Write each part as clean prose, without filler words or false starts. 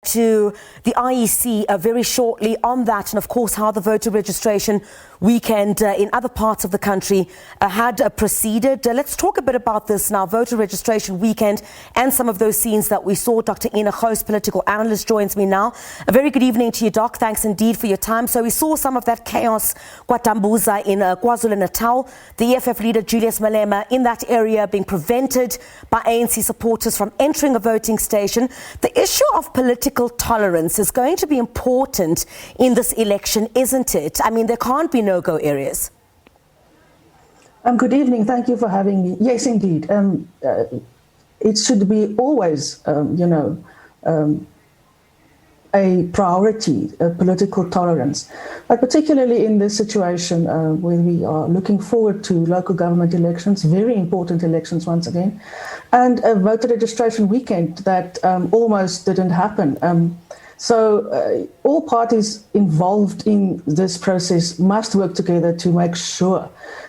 to the IEC very shortly on that, and of course how the voter registration weekend in other parts of the country had proceeded. Let's talk a bit about this now, voter registration weekend and some of those scenes that we saw. Dr. Ina Gouws, political analyst, joins me now. A very good evening to you, Doc. Thanks indeed for your time. So we saw some of that chaos, KwaTambuza in KwaZulu-Natal. The EFF leader Julius Malema in that area being prevented by ANC supporters from entering a voting station. The issue of political tolerance is going to be important in this election, isn't it? I mean, there can't be no-go areas. Good evening. Thank you for having me. Yes, indeed. It should be always, a priority, political tolerance, but particularly in this situation when we are looking forward to local government elections, very important elections once again, and a voter registration weekend that almost didn't happen. So all parties involved in this process must work together to make sure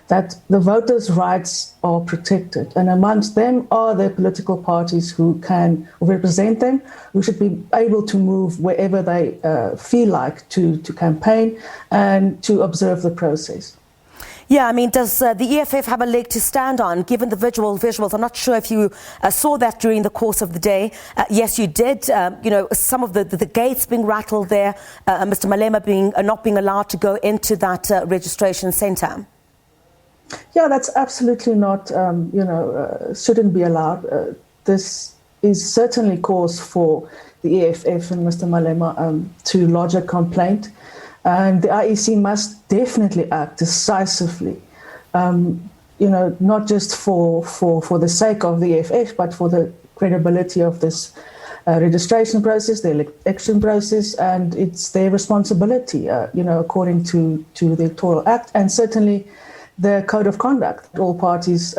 that the voters' rights are protected. And amongst them are the political parties who can represent them, who should be able to move wherever they feel like to campaign and to observe the process. Yeah, I mean, does the EFF have a leg to stand on, given the visuals? I'm not sure if you saw that during the course of the day. Yes, you did. Some of the gates being rattled there, Mr. Malema not being allowed to go into that registration centre. Yeah, that's absolutely not, shouldn't be allowed. This is certainly cause for the EFF and Mr. Malema to lodge a complaint. And the IEC must definitely act decisively, not just for the sake of the EFF, but for the credibility of this registration process, the election process, and it's their responsibility, according to the Electoral Act and certainly the Code of Conduct all parties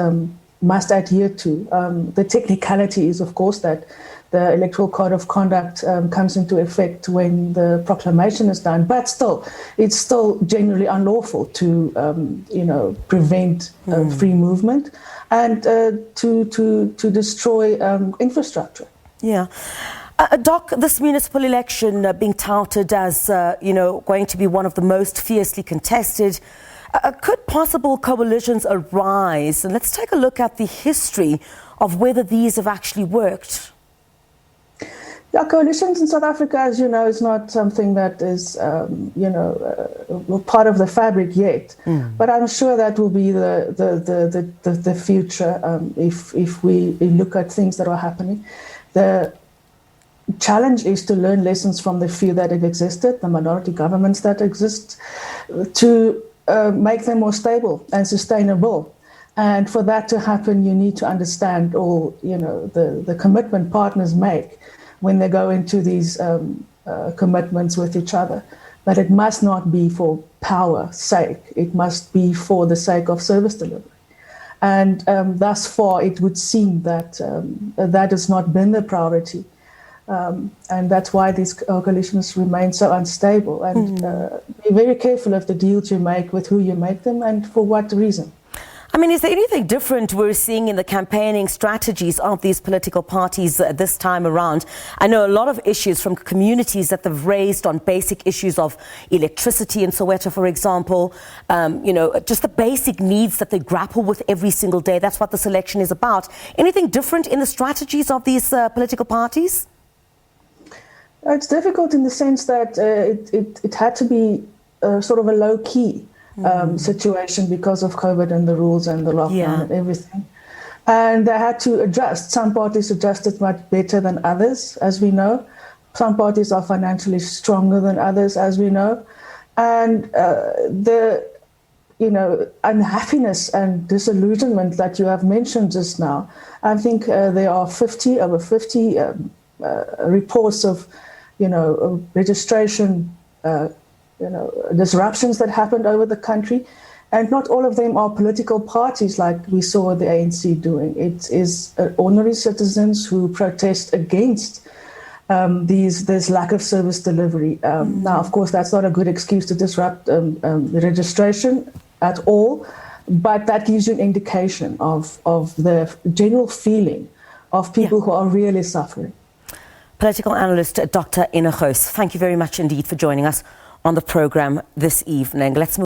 must adhere to. The technicality is, of course, that the Electoral Code of Conduct comes into effect when the proclamation is done, but still, it's still generally unlawful to, prevent free movement and to destroy infrastructure. Yeah. Doc, this municipal election being touted as, going to be one of the most fiercely contested, could possible coalitions arise? And let's take a look at the history of whether these have actually worked. Yeah, coalitions in South Africa, as you know, is not something that is, part of the fabric yet. But I'm sure that will be the future if we look at things that are happening. The challenge is to learn lessons from the few that have existed, the minority governments that exist, to make them more stable and sustainable. And for that to happen, you need to understand all, the commitment partners make when they go into these commitments with each other. But it must not be for power's sake. It must be for the sake of service delivery. And thus far, it would seem that that has not been the priority. And that's why these coalitions remain so unstable. And be very careful of the deals you make, with who you make them, and for what reason. I mean, is there anything different we're seeing in the campaigning strategies of these political parties this time around? I know a lot of issues from communities that they've raised on basic issues of electricity in Soweto, for example, just the basic needs that they grapple with every single day. That's what this election is about. Anything different in the strategies of these political parties? It's difficult in the sense that it had to be sort of a low-key situation because of COVID and the rules and the lockdown and everything. And they had to adjust. Some parties adjusted much better than others, as we know. Some parties are financially stronger than others, as we know. And the unhappiness and disillusionment that you have mentioned just now, I think there are over 50 reports of registration disruptions that happened over the country. And not all of them are political parties like we saw the ANC doing. It is ordinary citizens who protest against this lack of service delivery. Now, of course, that's not a good excuse to disrupt the registration at all, but that gives you an indication of the general feeling of people who are really suffering. Political analyst Dr. Ina Gouws. Thank you very much indeed for joining us on the program this evening. Let's move